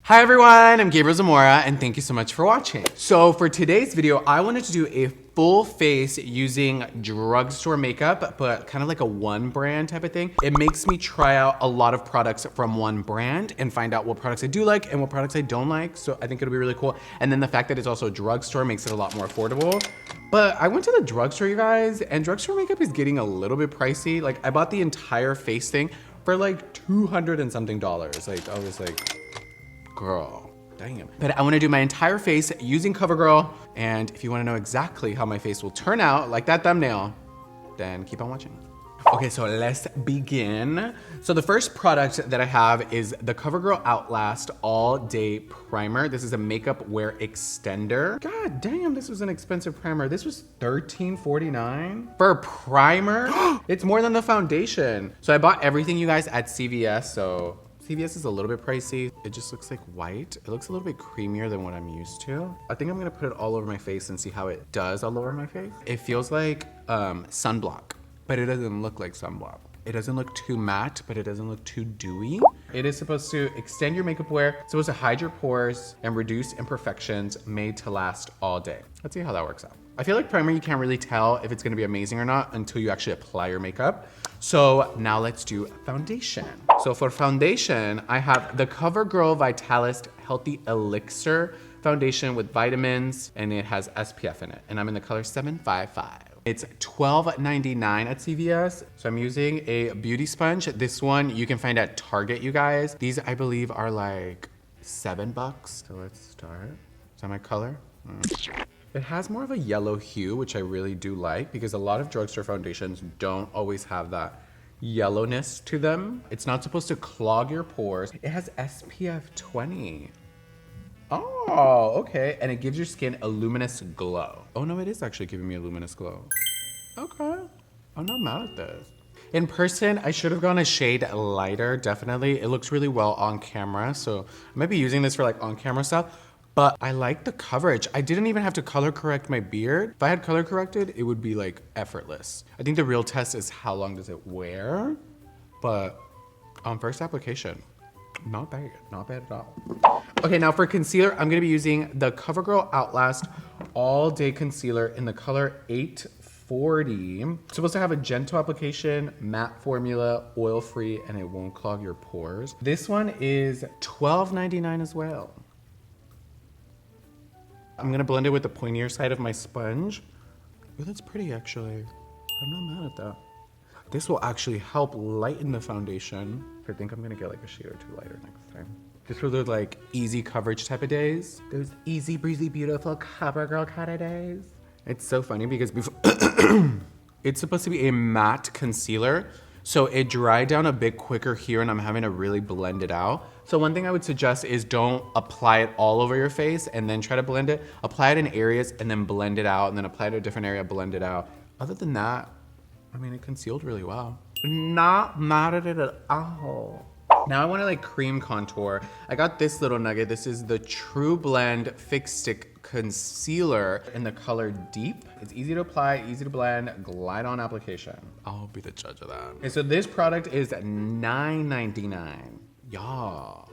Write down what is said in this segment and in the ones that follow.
Hi everyone, I'm Gabriel Zamora and thank you so much for watching. So for today's video, I wanted to do a full face using drugstore makeup, but kind of like a one brand type of thing. It makes me try out a lot of products from one brand and find out what products I do like and what products I don't like. So I think it'll be really cool. And then the fact that it's also a drugstore makes it a lot more affordable. But I went to the drugstore, you guys, and drugstore makeup is getting a little bit pricey. Like I bought the entire face thing for like $200 and something. Like I was like, girl, damn. But I wanna do my entire face using CoverGirl. And if you wanna know exactly how my face will turn out, like that thumbnail, then keep on watching. Okay, so let's begin. So the first product that I have is the CoverGirl Outlast All Day Primer. This is a makeup wear extender. God damn, this was an expensive primer. This was $13.49 for a primer. It's more than the foundation. So I bought everything, you guys, at CVS, so CVS is a little bit pricey. It just looks like white. It looks a little bit creamier than what I'm used to. I think I'm gonna put it all over my face and see how it does all over my face. It feels like sunblock, but it doesn't look like sunblock. It doesn't look too matte, but it doesn't look too dewy. It is supposed to extend your makeup wear. It's supposed to hide your pores and reduce imperfections, made to last all day. Let's see how that works out. I feel like primer, you can't really tell if it's gonna be amazing or not until you actually apply your makeup. So now let's do foundation. So for foundation, I have the CoverGirl Vitalist Healthy Elixir foundation with vitamins, and it has SPF in it. And I'm in the color 755. It's $12.99 at CVS. So I'm using a beauty sponge. This one you can find at Target, you guys. These, I believe, are like $7. So let's start. Is that my color? It has more of a yellow hue, which I really do like because a lot of drugstore foundations don't always have that yellowness to them. It's not supposed to clog your pores. It has SPF 20. Oh, okay. And it gives your skin a luminous glow. Oh no, it is actually giving me a luminous glow. Okay. I'm not mad at this. In person, I should have gone a shade lighter, definitely. It looks really well on camera, so I might be using this for like on camera stuff. But I like the coverage. I didn't even have to color correct my beard. If I had color corrected, it would be like effortless. I think the real test is how long does it wear? But on first application, not bad at all. Okay, now for concealer, I'm gonna be using the CoverGirl Outlast All Day Concealer in the color 840. It's supposed to have a gentle application, matte formula, oil-free, and it won't clog your pores. This one is $12.99 as well. I'm gonna blend it with the pointier side of my sponge. Oh, that's pretty actually. I'm not mad at that. This will actually help lighten the foundation. I think I'm gonna get like a shade or two lighter next time. Just for those like easy coverage type of days. Those easy, breezy, beautiful CoverGirl kind of days. It's so funny because before it's supposed to be a matte concealer. So it dried down a bit quicker here and I'm having to really blend it out. So one thing I would suggest is don't apply it all over your face and then try to blend it. Apply it in areas and then blend it out and then apply it to a different area, blend it out. Other than that, I mean, it concealed really well. Not mad at it at all. Now I want to like cream contour. I got this little nugget. This is the True Blend Fix Stick Concealer in the color Deep. It's easy to apply, easy to blend, glide on application. I'll be the judge of that. Okay, so this product is $9.99. Yeah,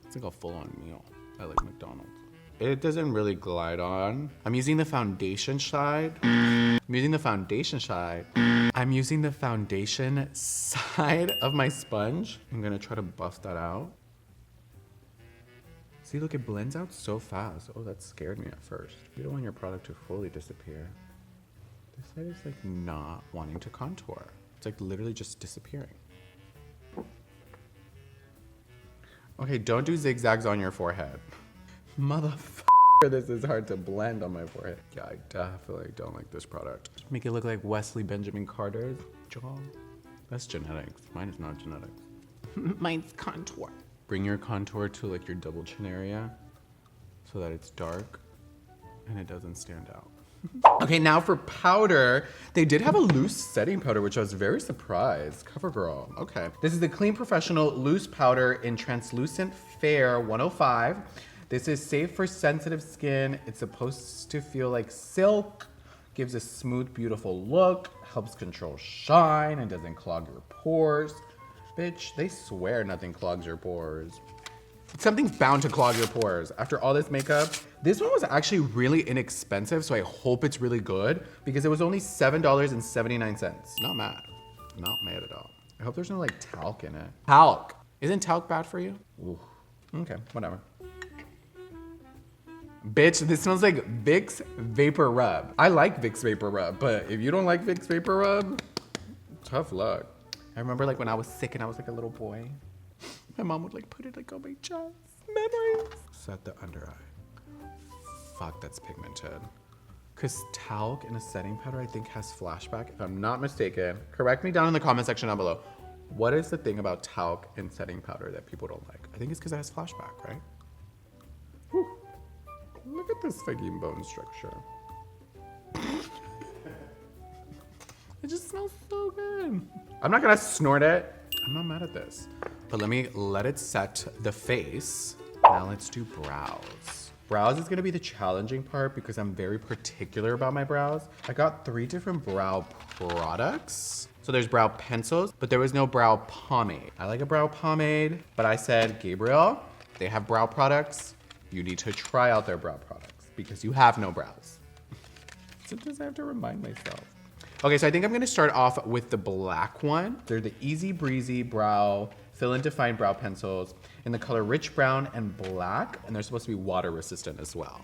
it's like a full-on meal at like McDonald's. It doesn't really glide on. I'm using the foundation side. I'm using the foundation side of my sponge. I'm gonna try to buff that out. See, look, it blends out so fast. Oh, that scared me at first. You don't want your product to fully disappear. This side is like not wanting to contour. It's like literally just disappearing. Okay, don't do zigzags on your forehead. Motherfucker, this is hard to blend on my forehead. Yeah, I definitely don't like this product. Make it look like Wesley Benjamin Carter's jaw. That's genetics. Mine is not genetics. Mine's contour. Bring your contour to like your double chin area so that it's dark and it doesn't stand out. Okay, now for powder, they did have a loose setting powder, which I was very surprised. CoverGirl, okay. This is the Clean Professional Loose Powder in Translucent Fair 105. This is safe for sensitive skin. It's supposed to feel like silk, gives a smooth, beautiful look, helps control shine, and doesn't clog your pores. Bitch, they swear nothing clogs your pores. Something's bound to clog your pores. After all this makeup, this one was actually really inexpensive, so I hope it's really good because it was only $7.79. Not mad. Not mad at all. I hope there's no like talc in it. Talc. Isn't talc bad for you? Ooh. Okay, whatever. Bitch, this smells like Vicks Vapor Rub. I like Vicks Vapor Rub, but if you don't like Vicks Vapor Rub, tough luck. I remember like when I was sick and I was like a little boy, my mom would like put it like on my chest. Memories. Set the under eye. Fuck, that's pigmented. Cause talc in a setting powder I think has flashback, if I'm not mistaken. Correct me down in the comment section down below. What is the thing about talc in setting powder that people don't like? I think it's because it has flashback, right? Whew. Look at this fucking bone structure. It just smells so good. I'm not gonna snort it. I'm not mad at this. But let me let it set the face. Now let's do brows. Brows is gonna be the challenging part because I'm very particular about my brows. I got 3 different brow products. So there's brow pencils, but there was no brow pomade. I like a brow pomade, but I said, Gabriel, they have brow products. You need to try out their brow products because you have no brows. Sometimes I have to remind myself. Okay, so I think I'm gonna start off with the black one. They're the Easy Breezy Brow Fill and Define Brow Pencils in the color Rich Brown and Black, and they're supposed to be water resistant as well.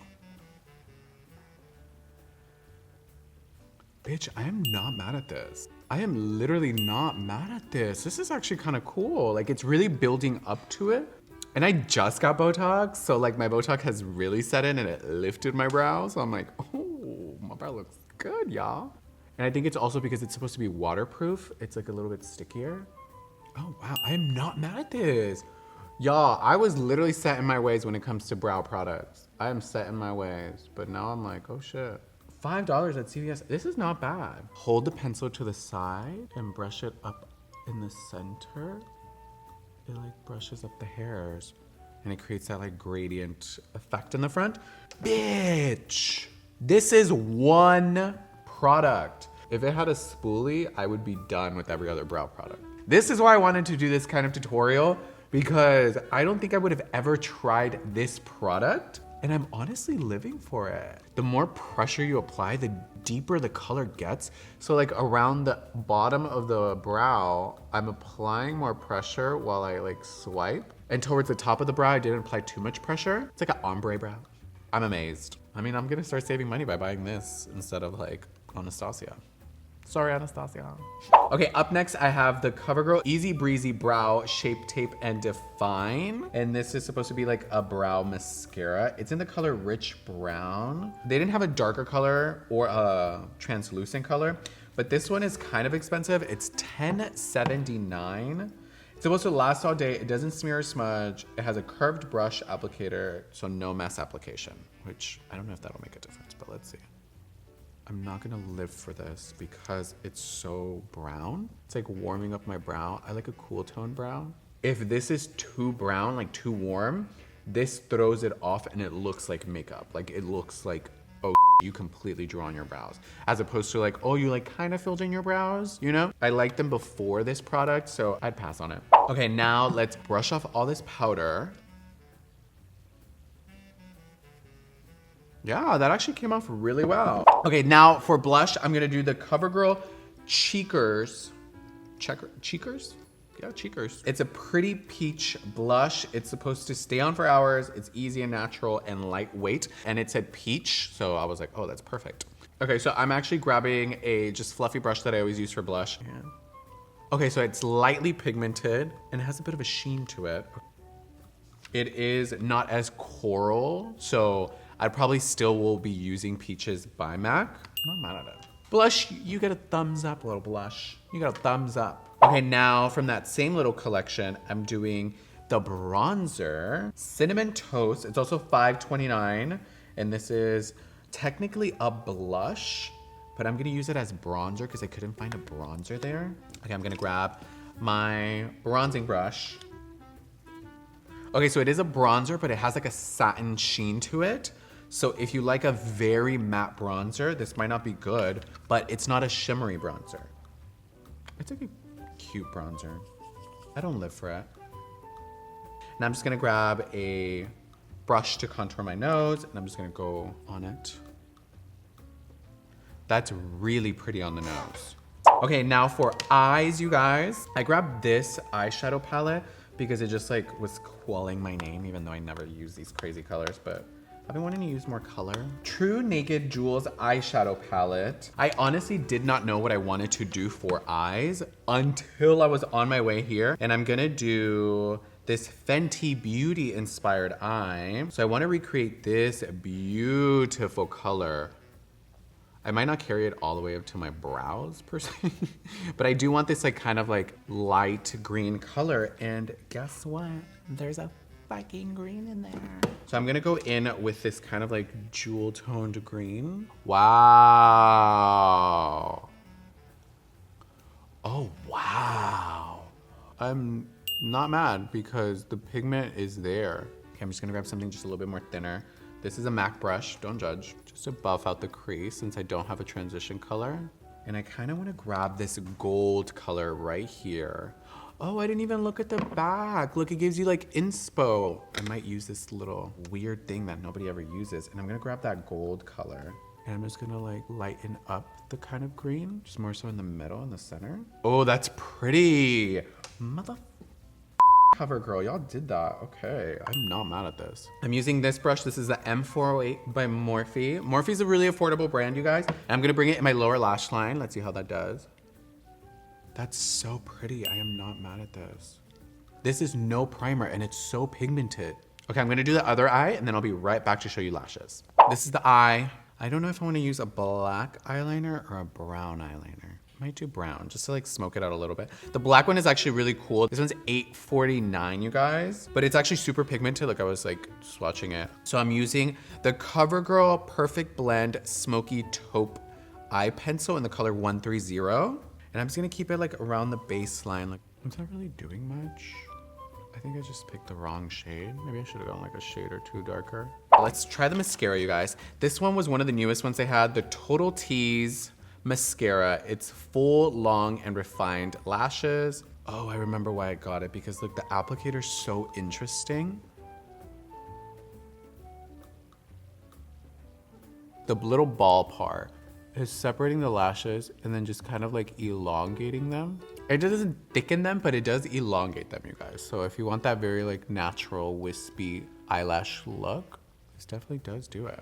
Bitch, I am not mad at this. I am literally not mad at this. This is actually kind of cool. Like it's really building up to it. And I just got Botox, so like my Botox has really set in and it lifted my brow. So I'm like, oh, my brow looks good, y'all. And I think it's also because it's supposed to be waterproof. It's like a little bit stickier. Oh wow, I am not mad at this. Y'all, I was literally set in my ways when it comes to brow products. I am set in my ways, but now I'm like, oh shit. $5 at CVS, this is not bad. Hold the pencil to the side and brush it up in the center. It like brushes up the hairs and it creates that like gradient effect in the front. Bitch, this is one product. If it had a spoolie, I would be done with every other brow product. This is why I wanted to do this kind of tutorial because I don't think I would have ever tried this product and I'm honestly living for it. The more pressure you apply, the deeper the color gets. So like around the bottom of the brow, I'm applying more pressure while I like swipe. And towards the top of the brow, I didn't apply too much pressure. It's like an ombre brow. I'm amazed. I mean, I'm gonna start saving money by buying this instead of like Anastasia. Sorry, Anastasia. Okay, up next I have the Covergirl Easy Breezy Brow Shape Tape and Define. And this is supposed to be like a brow mascara. It's in the color Rich Brown. They didn't have a darker color or a translucent color, but this one is kind of expensive. It's $10.79. It's supposed to last all day. It doesn't smear or smudge. It has a curved brush applicator, so no mess application, which I don't know if that'll make a difference, but let's see. I'm not gonna live for this because it's so brown. It's like warming up my brow. I like a cool tone brown. If this is too brown, like too warm, this throws it off and it looks like makeup. Like it looks like, oh, you completely drew on your brows. As opposed to like, oh, you like kind of filled in your brows, you know? I liked them before this product, so I'd pass on it. Okay, now let's brush off all this powder. Yeah, that actually came off really well. Okay, now for blush, I'm gonna do the Covergirl Cheekers. Cheekers? Yeah, Cheekers. It's a pretty peach blush. It's supposed to stay on for hours. It's easy and natural and lightweight. And it said peach, so I was like, oh, that's perfect. Okay, so I'm actually grabbing a just fluffy brush that I always use for blush. Yeah. Okay, so it's lightly pigmented and it has a bit of a sheen to it. It is not as coral, so I probably still will be using Peaches by MAC. I'm not mad at it. Blush, you get a thumbs up, little blush. You got a thumbs up. Okay, now from that same little collection, I'm doing the bronzer, Cinnamon Toast. It's also $5.29, and this is technically a blush, but I'm gonna use it as bronzer because I couldn't find a bronzer there. Okay, I'm gonna grab my bronzing brush. Okay, so it is a bronzer, but it has like a satin sheen to it. So if you like a very matte bronzer, this might not be good, but it's not a shimmery bronzer. It's like a cute bronzer. I don't live for it. And I'm just gonna grab a brush to contour my nose, and I'm just gonna go on it. That's really pretty on the nose. Okay, now for eyes, you guys. I grabbed this eyeshadow palette because it just like was calling my name, even though I never use these crazy colors, but I've been wanting to use more color. True Naked Jewels eyeshadow palette. I honestly did not know what I wanted to do for eyes until I was on my way here. And I'm gonna do this Fenty Beauty inspired eye. So I wanna recreate this beautiful color. I might not carry it all the way up to my brows per se, but I do want this like kind of like light green color. And guess what? There's a fucking green in there. So I'm gonna go in with this kind of like jewel toned green. Wow. Oh, wow. I'm not mad because the pigment is there. Okay, I'm just gonna grab something just a little bit more thinner. This is a MAC brush, don't judge. Just to buff out the crease since I don't have a transition color. And I kind of want to grab this gold color right here. Oh, I didn't even look at the back. Look, it gives you like inspo. I might use this little weird thing that nobody ever uses. And I'm gonna grab that gold color. And I'm just gonna like lighten up the kind of green. Just more so in the middle, in the center. Oh, that's pretty. Mother Covergirl, y'all did that. Okay, I'm not mad at this. I'm using this brush. This is the M408 by Morphe. Morphe's a really affordable brand, you guys. I'm gonna bring it in my lower lash line. Let's see how that does. That's so pretty. I am not mad at this. This is no primer and it's so pigmented. Okay, I'm gonna do the other eye and then I'll be right back to show you lashes. This is the eye. I don't know if I wanna use a black eyeliner or a brown eyeliner. Might do brown, just to like smoke it out a little bit. The black one is actually really cool. This one's $8.49, you guys, but it's actually super pigmented. Like I was like swatching it. So I'm using the CoverGirl Perfect Blend Smoky Taupe eye pencil in the color 130. And I'm just gonna keep it like around the baseline. Like it's not really doing much. I think I just picked the wrong shade. Maybe I should have gone like a shade or two darker. Let's try the mascara, you guys. This one was one of the newest ones they had, the Total Tease mascara. It's full, long, and refined lashes. Oh, I remember why I got it, because look, the applicator's so interesting. The little ball part is separating the lashes and then just kind of like elongating them. It doesn't thicken them, but it does elongate them, you guys. So if you want that very like natural, wispy eyelash look, this definitely does do it.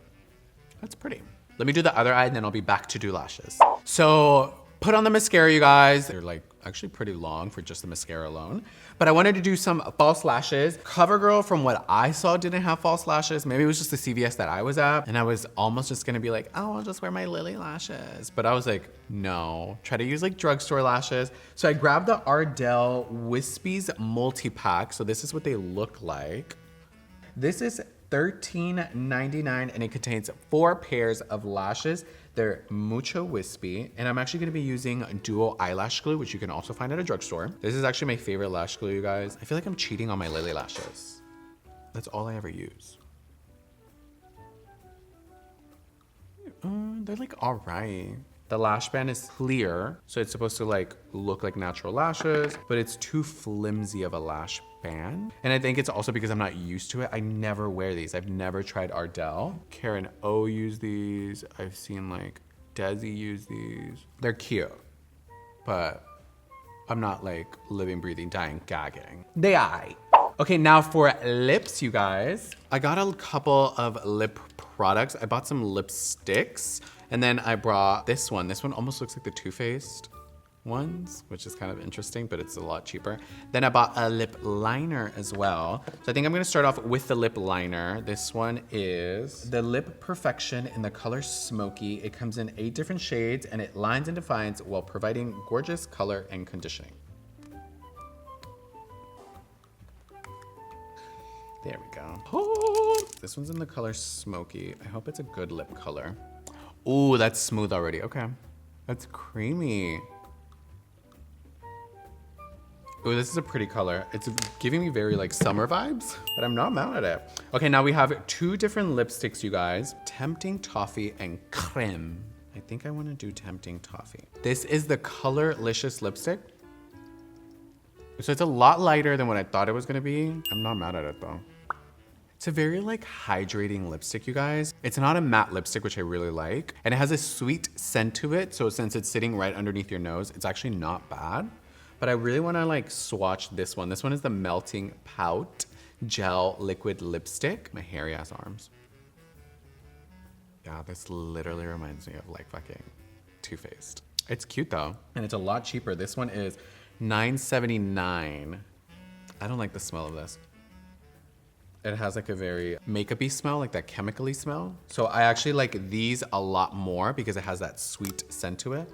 That's pretty. Let me do the other eye and then I'll be back to do lashes. So put on the mascara, you guys. They're like actually pretty long for just the mascara alone. But I wanted to do some false lashes. CoverGirl, from what I saw, didn't have false lashes. Maybe it was just the CVS that I was at. And I was almost just gonna be like, oh, I'll just wear my Lily lashes. But I was like, no, try to use like drugstore lashes. So I grabbed the Ardell Whispies multi-pack. So this is what they look like. This is $13.99 and it contains 4 pairs of lashes. They're mucho wispy, and I'm actually gonna be using dual eyelash glue, which you can also find at a drugstore. This is actually my favorite lash glue, you guys. I feel like I'm cheating on my Lily lashes. That's all I ever use. They're like all right. The lash band is clear, so it's supposed to like look like natural lashes, but it's too flimsy of a lash band. And I think it's also because I'm not used to it. I never wear these. I've never tried Ardell. Karen O used these. I've seen like Desi use these. They're cute, but I'm not like living, breathing, dying, gagging. They aight. Okay, now for lips, you guys. I got a couple of lip products. I bought some lipsticks. And then I brought this one. This one almost looks like the Too Faced ones, which is kind of interesting, but it's a lot cheaper. Then I bought a lip liner as well. So I think I'm gonna start off with the lip liner. This one is the Lip Perfection in the color Smoky. It comes in 8 different shades and it lines and defines while providing gorgeous color and conditioning. There we go. Oh, this one's in the color Smoky. I hope it's a good lip color. Ooh, that's smooth already. Okay. That's creamy. Ooh, this is a pretty color. It's giving me very like summer vibes, but I'm not mad at it. Okay, now we have 2 different lipsticks, you guys. Tempting Toffee and Creme. I think I want to do Tempting Toffee. This is the Colorlicious lipstick. So it's a lot lighter than what I thought it was gonna be. I'm not mad at it though. It's a very like hydrating lipstick, you guys. It's not a matte lipstick, which I really like. And it has a sweet scent to it. So since it's sitting right underneath your nose, it's actually not bad. But I really wanna like swatch this one. This one is the Melting Pout Gel Liquid Lipstick. My hairy ass arms. Yeah, this literally reminds me of like fucking Too Faced. It's cute though. And it's a lot cheaper. This one is $9.79. I don't like the smell of this. It has like a very makeup-y smell, like that chemically smell. So I actually like these a lot more because it has that sweet scent to it.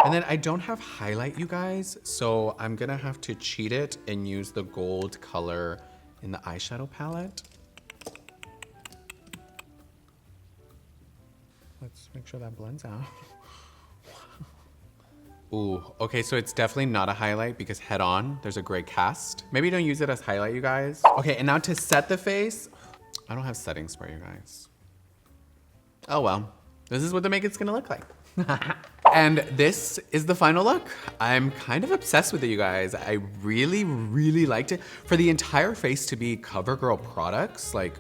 And then I don't have highlight, you guys. So I'm gonna have to cheat it and use the gold color in the eyeshadow palette. Let's make sure that blends out. Ooh, okay, so it's definitely not a highlight because head on, there's a gray cast. Maybe don't use it as highlight, you guys. Okay, and now to set the face, I don't have setting spray, you guys. Oh well, this is what the makeup's gonna look like. And this is the final look. I'm kind of obsessed with it, you guys. I really, really liked it. For the entire face to be CoverGirl products, like,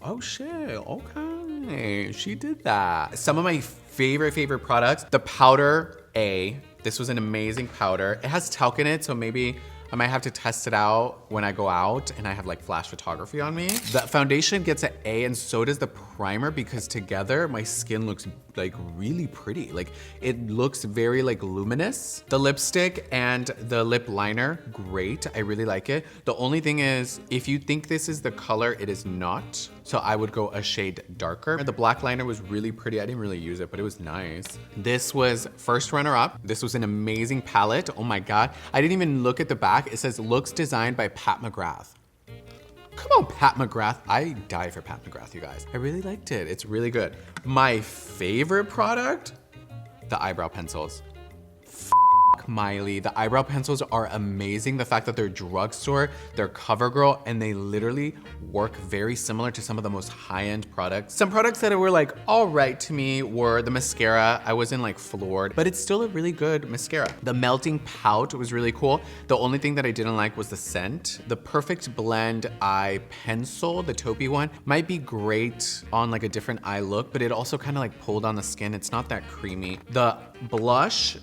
oh shit, okay, she did that. Some of my favorite products, the powder A. This was an amazing powder. It has talc in it, so maybe I might have to test it out when I go out and I have like flash photography on me. The foundation gets an A and so does the primer because together my skin looks like really pretty. Like it looks very like luminous. The lipstick and the lip liner, great. I really like it. The only thing is if you think this is the color, it is not. So I would go a shade darker. The black liner was really pretty. I didn't really use it, but it was nice. This was first runner up. This was an amazing palette. Oh my God. I didn't even look at the back. It says looks designed by Pat McGrath. Come on, Pat McGrath. I die for Pat McGrath, you guys. I really liked it. It's really good. My favorite product, the eyebrow pencils. Miley. The eyebrow pencils are amazing. The fact that they're drugstore, they're CoverGirl, and they literally work very similar to some of the most high-end products. Some products that were like all right to me were the mascara. I wasn't like floored, but it's still a really good mascara. The Melting Pout was really cool. The only thing that I didn't like was the scent. The Perfect Blend Eye Pencil, the Taupe one, might be great on like a different eye look, but it also kind of like pulled on the skin. It's not that creamy. The blush,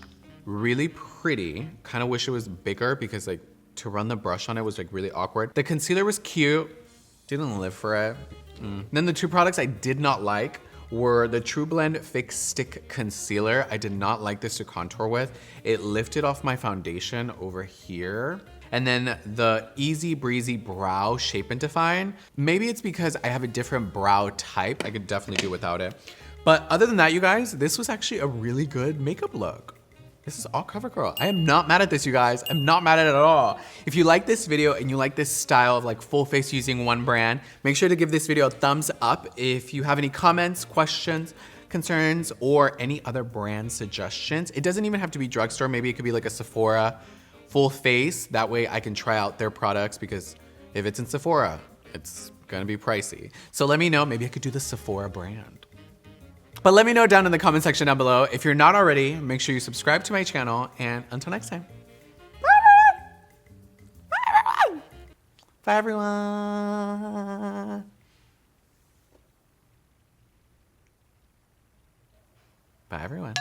really pretty. Kind of wish it was bigger because like to run the brush on it was like really awkward. The concealer was cute. Didn't live for it. Then the two products I did not like were the True Blend Fix Stick Concealer. I did not like this to contour with. It lifted off my foundation over here. And then the Easy Breezy Brow Shape and Define. Maybe it's because I have a different brow type. I could definitely do without it. But other than that, you guys, this was actually a really good makeup look. This is all CoverGirl. I am not mad at this, you guys. I'm not mad at it at all. If you like this video and you like this style of like full face using one brand, make sure to give this video a thumbs up. If you have any comments, questions, concerns, or any other brand suggestions, it doesn't even have to be drugstore. Maybe it could be like a Sephora full face. That way I can try out their products because if it's in Sephora, it's gonna be pricey. So let me know, maybe I could do the Sephora brand. But let me know down in the comment section down below. If you're not already, make sure you subscribe to my channel. And until next time. Bye, everyone. Bye, everyone.